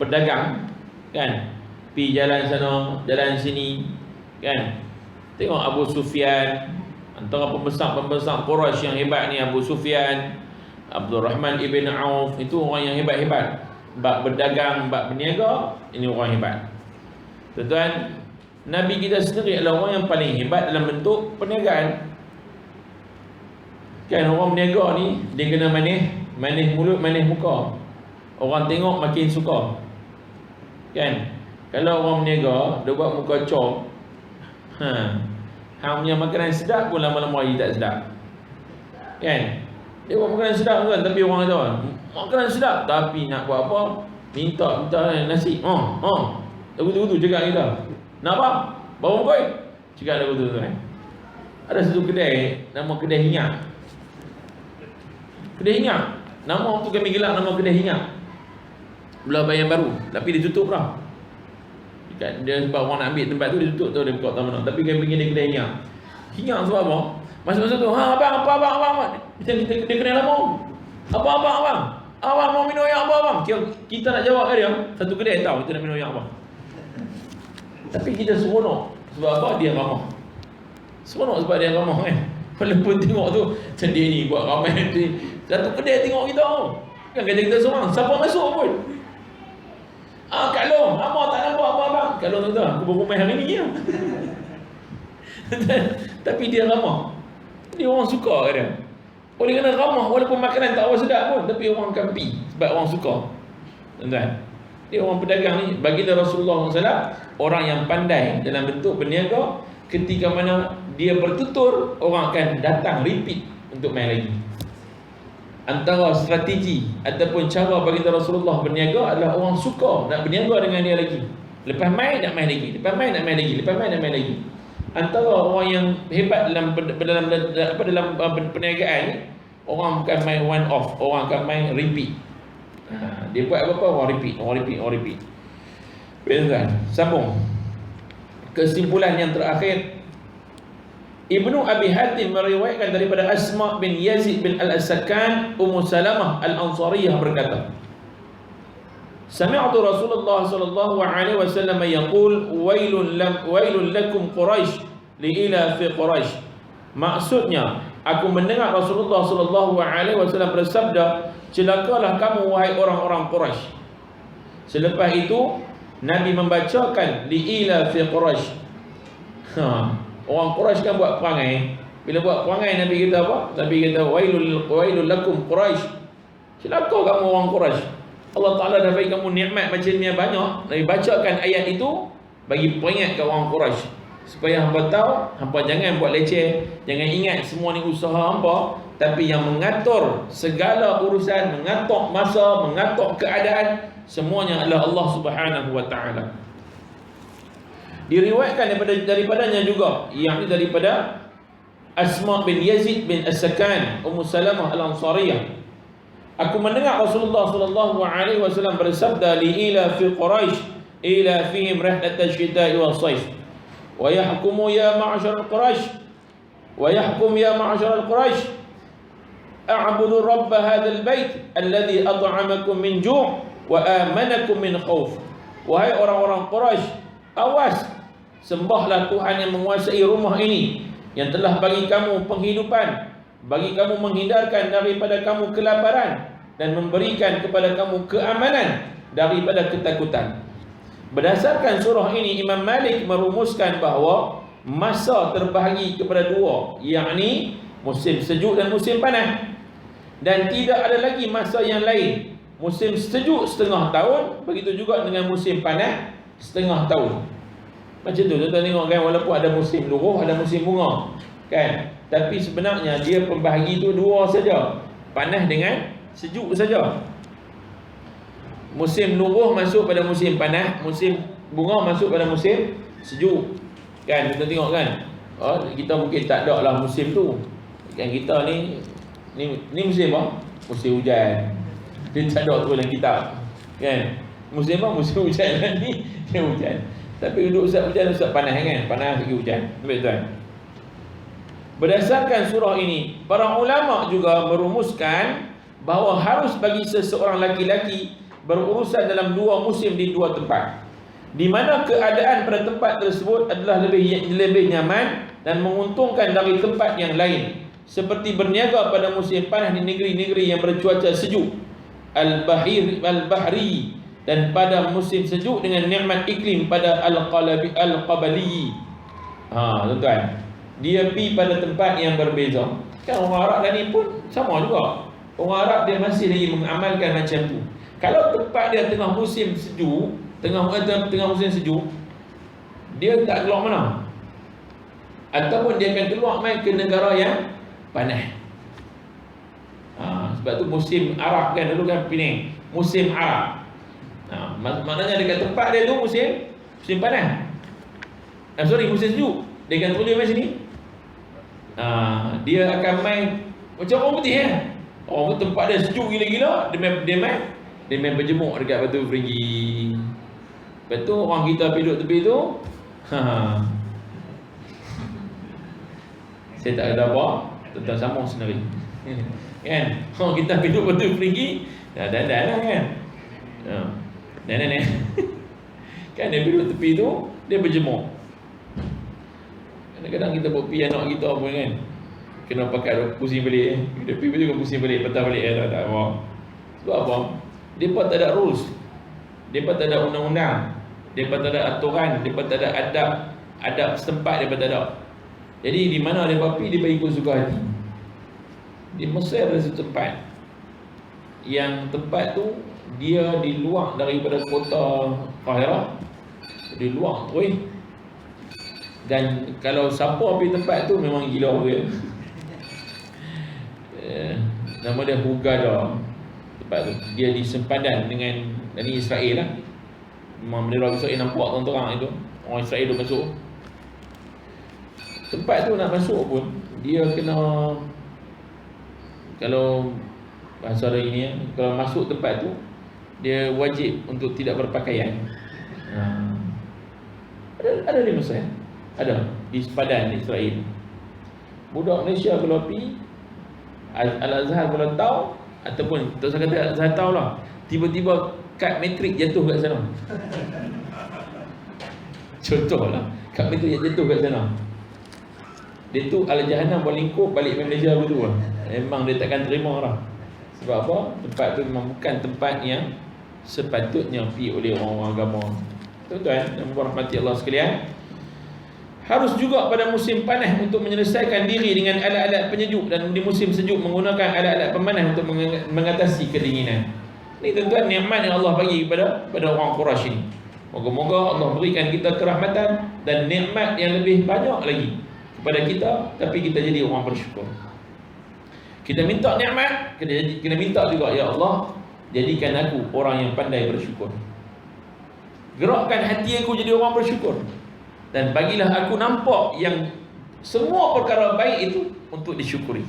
pedagang kan, pergi jalan sana, jalan sini kan. Tengok Abu Sufyan, antara pembesar-pembesar Quraisy yang hebat ni, Abu Sufyan, Abdul Rahman ibn Auf, itu orang yang hebat-hebat. Bab berdagang, bab berniaga, ini orang hebat. Tuan-tuan, Nabi kita sendiri adalah orang yang paling hebat dalam bentuk perniagaan. Kan orang berniaga ni, dia kena manis mulut, manis muka. Orang tengok makin suka. Kan? Kalau orang berniaga, dia buat muka cop, hang punya makanan sedap pun lama-lama lagi tak sedap. Kan? Dia buat makanan sedap kan, tapi orang kata makanan sedap, tapi nak buat apa? Minta nasi. Lagu tu cakap kita. Nak apa? Bawa koi. Cakap lagu tu kan. Ada satu kedai, nama kedai Hinyak. Kedai Hinyak. Nama tu kami gelak nama kedai Hinyak. Belah Bayan Baru, tapi dia tutup lah. Dia sebab orang nak ambil tempat tu, dia tutup tu, dia buka taman. Tapi kami pergi kedai Hinyak. Hinyak sebab apa? Masa-masa tu, abang, apa? Dia kena lama. Abang mau minum yang apa abang? Kita nak jawab ke dia, satu kedai tahu kita nak minum yang apa. Tapi kita seronok. Sebab apa? Dia ramah. Seronok sebab dia ramah kan. Walaupun tengok tu, macam dia ni buat ramai nanti. Satu kedai tengok kita kan, kerja kita seorang, siapa masuk pun. Kak Long, abang tak nampak apa abang? Kak Long tu, aku baru main hari ni ya. Tapi dia ramah. Dia orang suka dia. Oleh kerana ramah, walaupun makanan tak apa sedap pun, tapi orang akan pergi sebab orang suka. Tuan-tuan, dia orang pedagang ni, baginda Rasulullah SAW, orang yang pandai dalam bentuk berniaga. Ketika mana dia bertutur, orang akan datang repeat untuk main lagi. antara strategi ataupun cara baginda Rasulullah berniaga adalah orang suka nak berniaga dengan dia lagi. Lepas main nak main lagi, lepas main nak main lagi, lepas main nak main lagi. Antara orang yang hebat dalam perniagaan ni, orang bukan main one off, orang akan main repeat. Dia buat apa-apa orang repeat. Baik, sambung. Kesimpulan yang terakhir, Ibnu Abi Hatim meriwayatkan daripada Asma bin Yazid bin Al-Asakan Ummu Salamah Al-Ansariyah berkata, Sami'tu Rasulullah sallallahu alaihi wasallam yaqul wailun lakum Quraisy li ila fi Quraisy. Maksudnya, aku mendengar Rasulullah sallallahu alaihi wasallam bersabda, celakalah kamu wahai orang-orang Quraisy. Selepas itu Nabi membacakan li ila fi Quraisy. Orang Quraisy kan buat perangai. Bila buat perangai Nabi kata apa? Nabi kata wailul lakum Quraisy. Celaka kamu orang Quraisy. Allah Ta'ala dah bagi kamu nikmat macam ni banyak. Nabi bacakan ayat itu bagi peringat ke orang Quraisy, supaya hangpa tahu, hangpa jangan buat leceh. Jangan ingat semua ni usaha hangpa, tapi yang mengatur segala urusan, mengatur masa, mengatur keadaan, semuanya adalah Allah Subhanahu wa Ta'ala. Diriwayatkan daripadanya juga, yakni daripada Asma bin Yazid bin As-Sakan Ummu Salamah Al-Ansariyah, aku mendengar Rasulullah sallallahu alaihi wasallam bersabda li ila fi Quraisy ila fihim rihlat asy-syita'i was-sayf wa yahkumu ya ma'syar Quraisy wa yahkum ya ma'syar Quraisy a'budu rabb hadzal bait alladhi at'amakum min ju' wa amanakum min khauf. Wahai orang-orang Quraisy, awas, sembahlah Tuhan yang menguasai rumah ini, yang telah bagi kamu penghidupan, bagi kamu menghindarkan daripada kamu kelaparan, dan memberikan kepada kamu keamanan daripada ketakutan. Berdasarkan surah ini, Imam Malik merumuskan bahawa masa terbahagi kepada dua, yakni musim sejuk dan musim panas, dan tidak ada lagi masa yang lain. Musim sejuk setengah tahun, begitu juga dengan musim panas setengah tahun. Macam tu tuan-tuan tengok kan, walaupun ada musim luruh, ada musim bunga kan, tapi sebenarnya dia pembahagi tu dua saja, panas dengan sejuk saja. Musim luruh masuk pada musim panas, musim bunga masuk pada musim sejuk kan. Kita tengok kan, kita mungkin tak ada lah musim tu kan. Kita ni musim apa? Musim hujan. Dia tak ada tu dalam kitab kan. Musim apa? Musim hujan kan. Ni dia hujan, tapi duduk ustaz hujan, ustaz panas kan, panas lagi hujan. Betul. Berdasarkan surah ini, para ulama juga merumuskan bahawa harus bagi seseorang laki-laki berurusan dalam dua musim di dua tempat, di mana keadaan pada tempat tersebut adalah lebih nyaman dan menguntungkan dari tempat yang lain, seperti berniaga pada musim panas di negeri-negeri yang bercuaca sejuk al-bahri, dan pada musim sejuk dengan nikmat iklim pada al-qabali. Tuan-tuan, dia pergi pada tempat yang berbeza. Kan orang Arab tadi pun sama juga. Orang Arab dia masih lagi mengamalkan macam tu. Kalau tempat dia tengah musim sejuk, tengah musim sejuk, dia tak keluar mana, ataupun dia akan keluar main ke negara yang panas. Sebab tu musim Arab kan, dulu kan Penang, musim Arab. Maknanya dekat tempat dia tu musim panas. Musim sejuk. Dia akan tulis macam ni. Dia akan main macam orang putih kan. Orang putih tempat dia sejuk gila-gila, dia main berjemuk dekat Batu Peringgi. Lepas tu orang kita pergi duduk tepi tu, saya tak ada apa, tentang sambung sendiri kan. Orang kita pergi duduk Batu Peringgi, dandan lah kan, dandan kan. Dia pergi duduk tepi tu, dia berjemuk. Kadang-kadang kita buat pergi anak kita pun kan, kena pakai pusing balik dia pergi juga pusing balik, patah balik tak apa. Sebab apa? Mereka tak ada rules, mereka tak ada undang-undang, mereka tak ada aturan, mereka tak ada adab setempat, mereka tak ada. Jadi di mana mereka pergi, dia ikut suka hati. Di Mesir ada satu tempat, yang tempat tu dia di luar daripada kota Kahirah, di luar tu dan kalau siapa pergi tempat tu memang gila dia. Nama dia Hurghada. Tempat tu dia di sempadan dengan Bani Israel lah. Memang bendera Israel nampak terang-terang itu. Orang Israel tu masuk. Tempat tu nak masuk pun dia kena, kalau bahasa hari ni kalau masuk tempat tu dia wajib untuk tidak berpakaian. Ada di Mesir, ada di sempadan Israel. Budak Malaysia kalau pergi Al-Azhar kalau tahu, ataupun tak usah kata Al-Azhar tahu lah, tiba-tiba kad metrik jatuh kat sana. Contohlah, kad metrik jatuh kat sana. Dia tu Al-Jahanam berlingkup balik Malaysia begitu lah. Memang dia takkan terima lah. Sebab apa? Tempat tu memang bukan tempat yang sepatutnya pergi oleh orang-orang agama. Tuan-tuan dan rahmati Allah sekalian, harus juga pada musim panas untuk menyelesaikan diri dengan alat-alat penyejuk, dan di musim sejuk menggunakan alat-alat pemanas untuk mengatasi kedinginan. Ini tuan-tuan nikmat yang Allah bagi pada orang Quraisy ini. Moga-moga Allah berikan kita kerahmatan dan nikmat yang lebih banyak lagi kepada kita, tapi kita jadi orang bersyukur. Kita minta nikmat, kena minta juga, ya Allah, jadikan aku orang yang pandai bersyukur. Gerakkan hati aku jadi orang bersyukur, dan bagilah aku nampak yang semua perkara baik itu untuk disyukuri.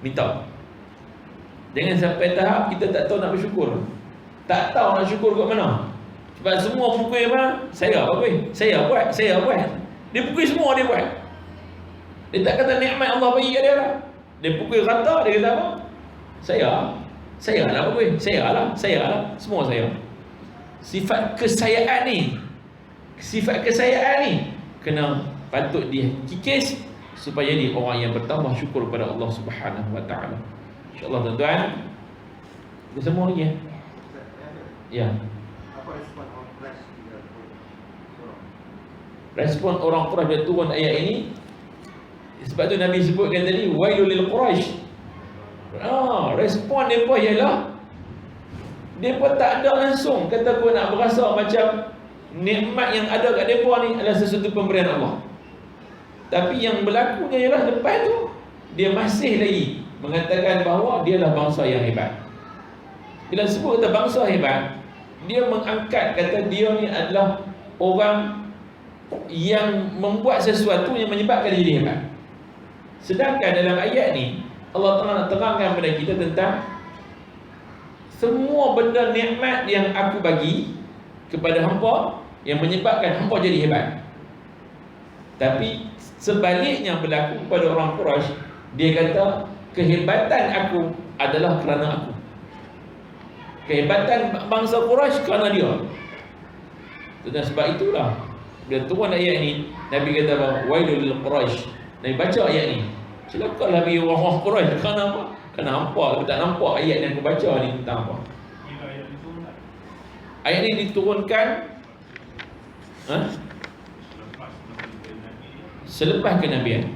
Minta. Jangan sampai tahap kita tak tahu nak bersyukur. Tak tahu nak syukur kat mana. Sebab semua pukul apa? Saya buat. Dia pukul semua dia buat. Dia tak kata nikmat Allah bagi kat dia lah. Dia pukul rata, dia kata apa? Saya lah pukul. Saya lah. Semua saya. Sifat kesayaan ni kena patut dia kikis supaya jadi orang yang bertambah syukur kepada Allah Subhanahu wa taala. Insya-Allah tuan-tuan. Kita semua lagi ya. Ya. Apa respon orang Quraisy bila turun? Respon orang Quraisy bila turun ayat ini, sebab tu Nabi sebutkan tadi wailul lil Quraisy. Respon mereka ialah mereka tak ada langsung kata aku nak berasa macam nikmat yang ada kat mereka ni adalah sesuatu pemberian Allah. Tapi yang berlakunya ialah lepas tu dia masih lagi mengatakan bahawa dia adalah bangsa yang hebat. Bila sebut kata bangsa hebat, dia mengangkat kata dia ni adalah orang yang membuat sesuatu yang menyebabkan dia jadi hebat. Sedangkan dalam ayat ni Allah Ta'ala nak terangkan kepada kita tentang semua benda nikmat yang aku bagi kepada hampa yang menyebabkan hampa jadi hebat. Tapi sebaliknya berlaku kepada orang Quraisy, dia kata kehebatan aku adalah kerana aku. Kehebatan bangsa Quraisy kerana dia. Dan sebab itulah bila turun ayat ni, Nabi kata bahawa wailul lil Quraisy. Nabi baca ayat ni, celakalah bagi orang Quraisy. Kerana apa? Kerana hampa aku tak nampak ayat yang aku baca ni tentang apa. Ayat ni diturunkan selepas kenabian.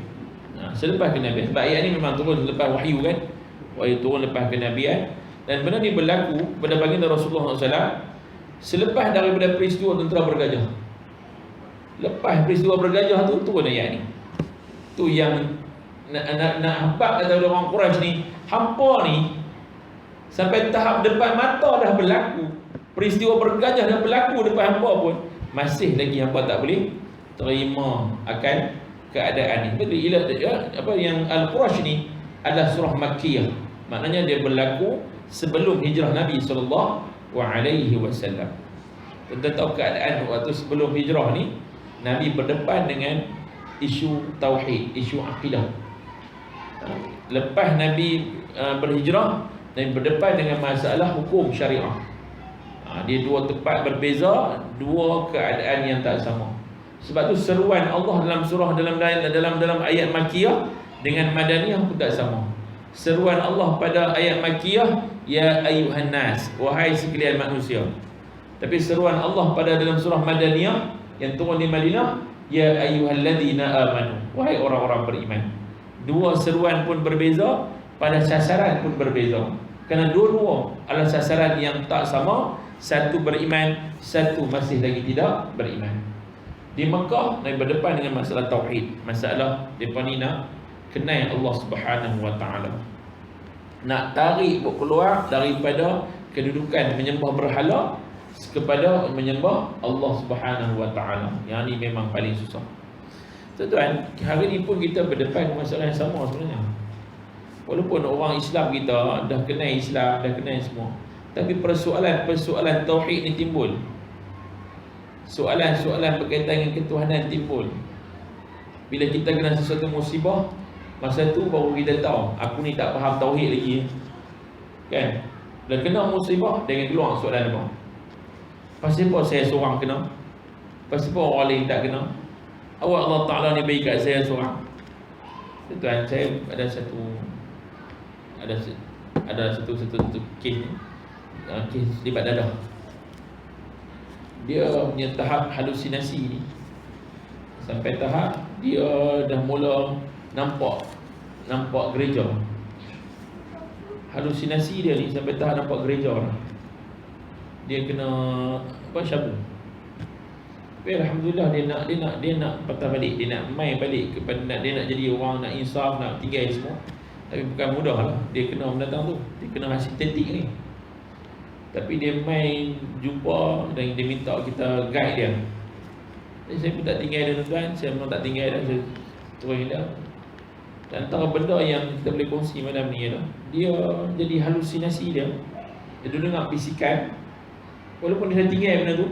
Selepas kenabian. Sebab ayat ni memang turun selepas wahyu kan. Wahyu turun lepas kenabian. Dan benda ni berlaku pada baginda Rasulullah SAW selepas daripada peristiwa tentera bergajah. Lepas peristiwa bergajah tu turun ayat ni. Tu yang nak habaq kata orang Quraisy ni, hampa ni sampai tahap depan mata dah berlaku, peristiwa bergajah dah berlaku depan hampa pun masih lagi hampa tak boleh terima akan keadaan ni. Betul apa yang Al-Quraisy ni adalah surah Makkiyah. Maknanya dia berlaku sebelum hijrah Nabi sallallahu alaihi wasallam. Kita tahu keadaan waktu sebelum hijrah ni Nabi berdepan dengan isu tauhid, isu akidah. Lepas Nabi berhijrah, Nabi berdepan dengan masalah hukum syariah. Dia dua tempat berbeza, dua keadaan yang tak sama. Sebab tu seruan Allah dalam surah dalam ayat Makkiyah dengan Madaniyah pun tak sama. Seruan Allah pada ayat Makkiyah, ya ayyuhan nas, wahai sekalian manusia. Tapi seruan Allah pada dalam surah Madaniyah yang turun di Madinah, ya ayyuhalladzina amanu, wahai orang-orang beriman. Dua seruan pun berbeza, pada sasaran pun berbeza. Kerana dua-dua adalah sasaran yang tak sama. Satu beriman, satu masih lagi tidak beriman. Di Mekah, Nabi berdepan dengan masalah tauhid, masalah mereka ni nak kenal Allah Subhanahu wa ta'ala. nak tarik keluar daripada kedudukan menyembah berhala kepada menyembah Allah Subhanahu Wa Taala. Yang ni memang paling susah. Tuan-tuan, hari ni pun kita berdepan dengan masalah yang sama sebenarnya. Walaupun orang Islam kita dah kenal Islam, dah kenal semua, tapi persoalan tauhid ni timbul. Soalan-soalan berkaitan dengan ketuhanan timbul. Bila kita kena sesuatu musibah, masa tu baru kita tahu, aku ni tak faham tauhid lagi. Kan? Bila kena musibah, dengan keluar soalan apa? Pasal apa saya seorang kena? Pasal apa orang lain tak kena? Awak Allah Ta'ala ni bagi kat saya seorang. Tuan, saya ada satu kes ni, kes libat dadah. Dia punya tahap halusinasi ni sampai tahap dia dah mula nampak gereja. Halusinasi dia ni sampai tahap nampak gereja. Dia kena syabu. Tapi alhamdulillah dia nak patah balik, dia nak main balik kepada dia nak jadi orang, nak insaf, nak tinggal semua. Tapi bukan mudah lah. Dia kena mendatang tu, dia kena hasil tetik ni. Tapi dia main jumpa dan dia minta kita guide dia. Jadi saya pun tak tinggal dia tuan, saya memang tak tinggal dia, saya terus dia. Dan antara benda yang kita boleh kongsi malam ni ialah dia jadi halusinasi dia. Dia dengar bisikan. Walaupun dia dah tinggal benda tu,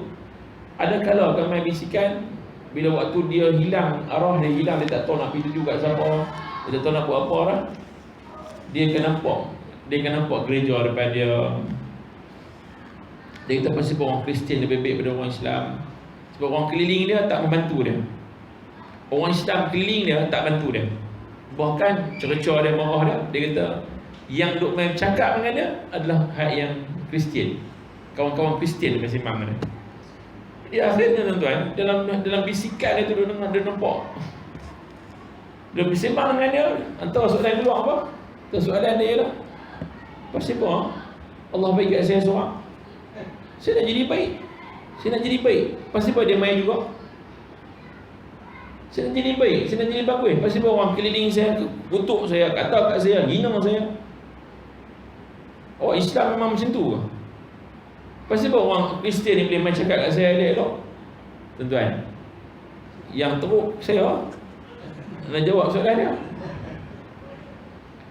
ada kala akan main bisikan. Bila waktu dia hilang, arwah dia hilang, dia tak tahu nak pergi tuju kat siapa, dia tak tahu nak buat apa lah. Dia akan nampak gereja depan dia. Dia kata pasti orang Kristian lebih baik daripada orang Islam. Sebab orang keliling dia tak membantu dia. Orang Islam keliling dia tak bantu dia. Bahkan cerca dia, marah dia. Dia kata yang duk main cakap dengan dia adalah hak yang Kristian, kawan-kawan Kristian dia sembang dia. Dia akhirnya tuan-tuan, dalam bisikan dia tu dia nampak. Dia bersembang dengan dia, antara soalan keluar apa? Antara soalan dia ialah, pasal apa Allah bagi kat saya seorang? Saya nak jadi baik. Saya nak jadi baik. Pasal apa dia main juga? Saya nak jadi baik, saya nak jadi bagus. Pasal apa orang keliling saya, kutuk saya, kata kat saya, hina saya? Orang Islam memang macam tu ke? Pasal apa orang Kristian ni boleh main cakap kat saya elok? Tuan-tuan, yang teruk saya nak jawab soalan dia.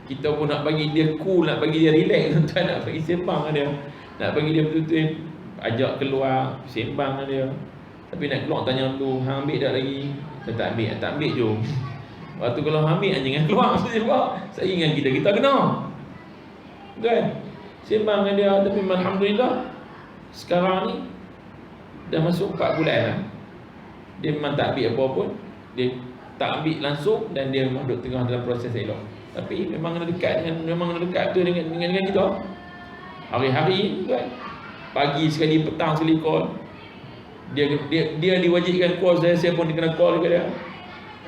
Kita pun nak bagi dia cool, nak bagi dia relax, tuan-tuan, nak bagi sembang dengan dia, nak bagi dia betul-betul ajak keluar, sembang dengan dia. Tapi nak keluar tanya dulu, hang ambil tak lagi? Saya tak ambil jom. Waktu kalau ambil jangan keluar sebab saya ingat kita kena. Tuan, sembang dengan dia. Tapi alhamdulillah sekarang ni dah masuk 4 bulan lah. Dia memang tak ambil apa pun. Dia tak ambil langsung dan dia memang duduk tengah dalam proses elok. Tapi memang kena dekat betul dengan kita. Hari-hari kan. Pagi sekali, petang sekali call. Dia diwajibkan call saya pun dia kena call dekat dia.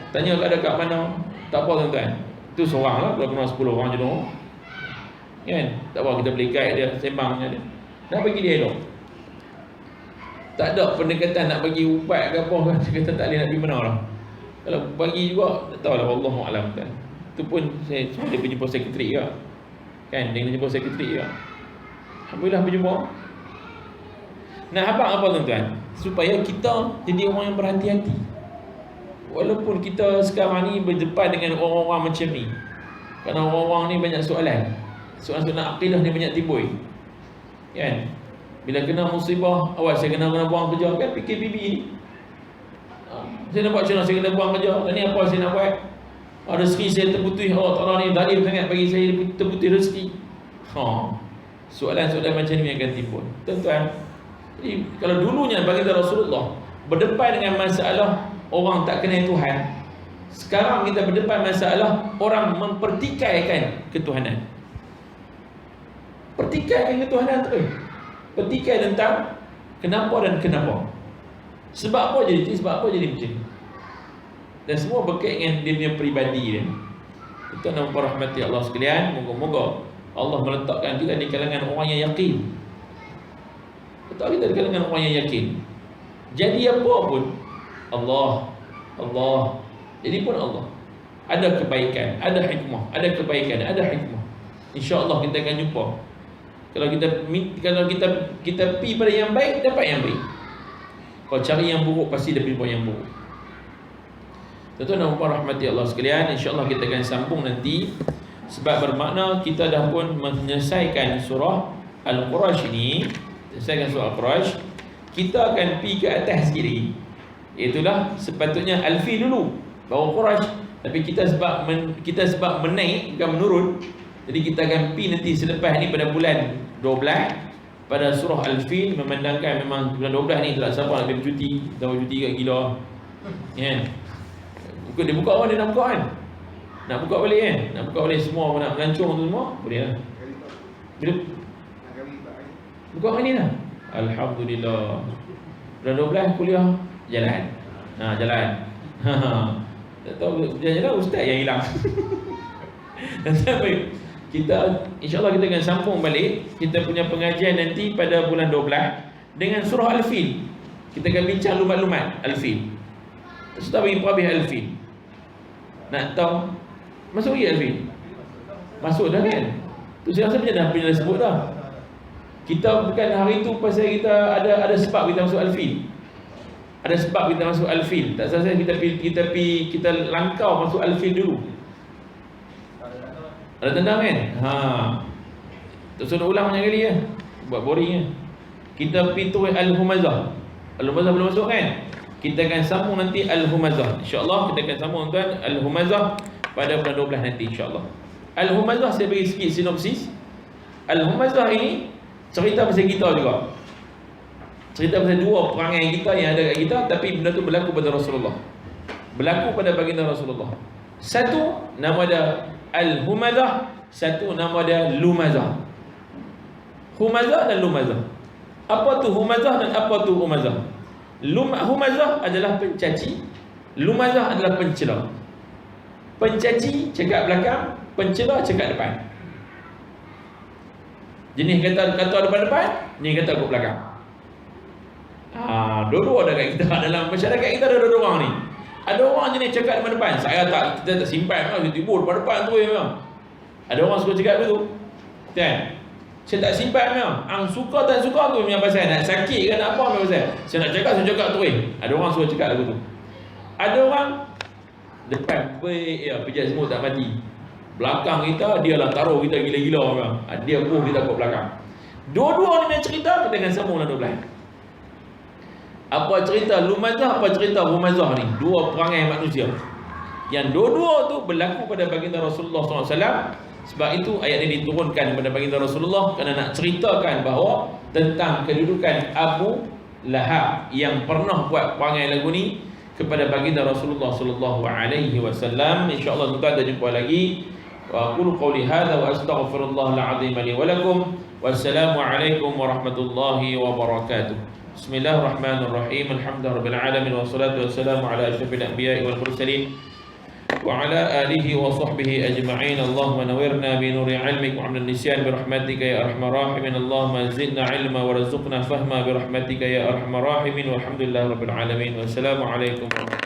Tanya kat dia kat mana. Tak apa tuan-tuan. Itu seorang lah, kalau kena 10 orang je dong. Kan? Tak apa, kita boleh guide dia, sembang dengan dia. Dah bagi dia elok. Tak ada pendekatan nak bagi ubat ke apa, dia kata tak boleh nak pergi mana lah. Kalau bagi juga, tak tahu lah, Wallahualam kan. Itu pun saya dia berjumpa sekretari juga. Kan, dia kena jumpa sekretari juga. Alhamdulillah berjumpa. Nak habaq apa tuan-tuan? Supaya kita jadi orang yang berhati-hati. Walaupun kita sekarang ni berdepan dengan orang-orang macam ni, kerana orang-orang ni banyak soalan. Soalan-soalan akidah ni banyak timbul. Kan? Bila kena musibah, awal saya kena buang kerja kan, PKPB ni. Saya nak buat macam mana saya kena buang kerja? Ni apa saya nak buat? Rezeki saya terputus. Allah Ta'ala ni zalim sangat bagi saya terputus rezeki. Soalan-soalan macam ni akan timbul. Tuan-tuan, jadi kalau dulunya bagi Rasulullah berdepan dengan masalah orang tak kenal Tuhan, sekarang kita berdepan masalah orang mempertikaikan ketuhanan. Pertikaikan ketuhanan tu. Pertikai tentang kenapa dan kenapa. Sebab apa jadi macam ni. Dan semua berkait dengan dia punya peribadi dia. Kita nak merahmati Allah sekalian. Moga-moga Allah meletakkan kita di kalangan orang yang yakin. Letak kita di kalangan orang yang yakin. Jadi apa pun Allah. Jadi pun Allah. Ada kebaikan, ada hikmah, ada kebaikan, ada hikmah. insya-Allah kita akan jumpa. Kalau kita pi pada yang baik, dapat yang baik. Kalau cari yang buruk, pasti dapat yang buruk. Tuan-tuan dan puan rahmati Allah sekalian, insya-Allah kita akan sambung nanti, sebab bermakna kita dah pun menyelesaikan surah Al-Quraish ini. Selesaikan surah Al-Quraish, kita akan pi ke atas sikit lagi. Itulah sepatutnya Al-Fil dulu, baru Quraish. Tapi kita sebab menaik bukan menurun, jadi kita akan pi nanti selepas ni pada bulan 12 pada surah Al-Fil, memandangkan memang bulan 12 ni tak siapa nak pergi cuti, dah cuti kat gila. Kan? Dia buka apa dia nak buka kan? Nak buka balik kan? Nak buka balik semua nak melancong tu semua, boleh lah. Bila buka hari ni lah. Alhamdulillah. Bulan 12 kuliah jalan. Jalan. Tak tahu jalan ustaz yang hilang. Sampai kita insya-Allah kita akan sambung balik kita punya pengajian nanti pada bulan 12 dengan surah Al-Fil. Kita akan bincang lumat-lumat Al-Fil. Ustaz bagi habis Al-Fil. Nak tahu masuk lagi Al-Fil? Masuk dah kan? Tu saya rasa dah sebut dah. Kita bukan hari tu pasal kita ada sebab kita masuk Al-Fil. Ada sebab kita masuk Al-Fil. Tak salah kita langkau masuk Al-Fil dulu. Ada tendang kan? Tak suruh ulang banyak kali ya. Buat boring ya. Kita pergi turun Al-Humazah. Al-Humazah belum masuk kan? Kita akan sambung nanti Al-Humazah. InsyaAllah kita akan sambung tuan Al-Humazah pada bulan 12 nanti insyaAllah. Al-Humazah saya bagi sikit sinopsis. Al-Humazah ini cerita pasal kita juga. Cerita pasal dua perangai kita yang ada kat kita, tapi benda tu berlaku pada Rasulullah. Berlaku pada baginda Rasulullah. Satu nama dia Al-Humazah, satu nama dia Lumazah. Humazah dan Lumazah. Apa tu Humazah dan apa tu Humazah? Humazah adalah pencaci, Lumazah adalah pencela. Pencaci cakap belakang, pencela cakap depan. Jenis kata depan-depan, jenis kata kat belakang. Dua-dua ada kat kita. Dalam masyarakat kita ada dua orang ni. Ada orang jenis cakap depan-depan. Kita tak simpan lah, tiba depan-depan tu memang. Ada orang suka cakap begitu. Kan? Saya tak simpan memang. Suka tak suka tu memang pasal nak sakit ke nak apa memang pasal. Saya nak cakap terus. Ada orang suka cakap begitu. Ada orang depan pijat semut tak mati. Belakang kita dia lah taruh kita gila-gila memang. Dia buh kita kat belakang. Dua-dua ni nak cerita, kita akan sambung dalam 12. Apa cerita Lumazah, apa cerita Humazah ni? Dua perangai manusia yang dua-dua tu berlaku pada baginda Rasulullah SAW. Sebab itu ayat ini diturunkan kepada baginda Rasulullah kerana nak ceritakan bahawa tentang kedudukan Abu Lahab yang pernah buat perangai lagu ni kepada baginda Rasulullah SAW. InsyaAllah tuan-tuan kita jumpa lagi. Wa aqulu qawli hadza wa astaghfirullahal azim li wa lakum. Wassalamu alaikum warahmatullahi wabarakatuh. Bismillahirrahmanirrahim. Alhamdulillahirabbil alamin wassalatu wassalamu ala asyrafil anbiya'i wal mursalin wa ala alihi wa sahbihi ajma'in. Allahumma nawwirna bi nuri 'ilmik wa 'amil nisyan bi rahmatika ya arhamar rahimin. Allahumma zidna 'ilma warzuqna fahma bi rahmatika ya arhamar rahimin. Walhamdulillahirabbil alamin. Wassalamu alaikum warahmatullahi wabarakatuh.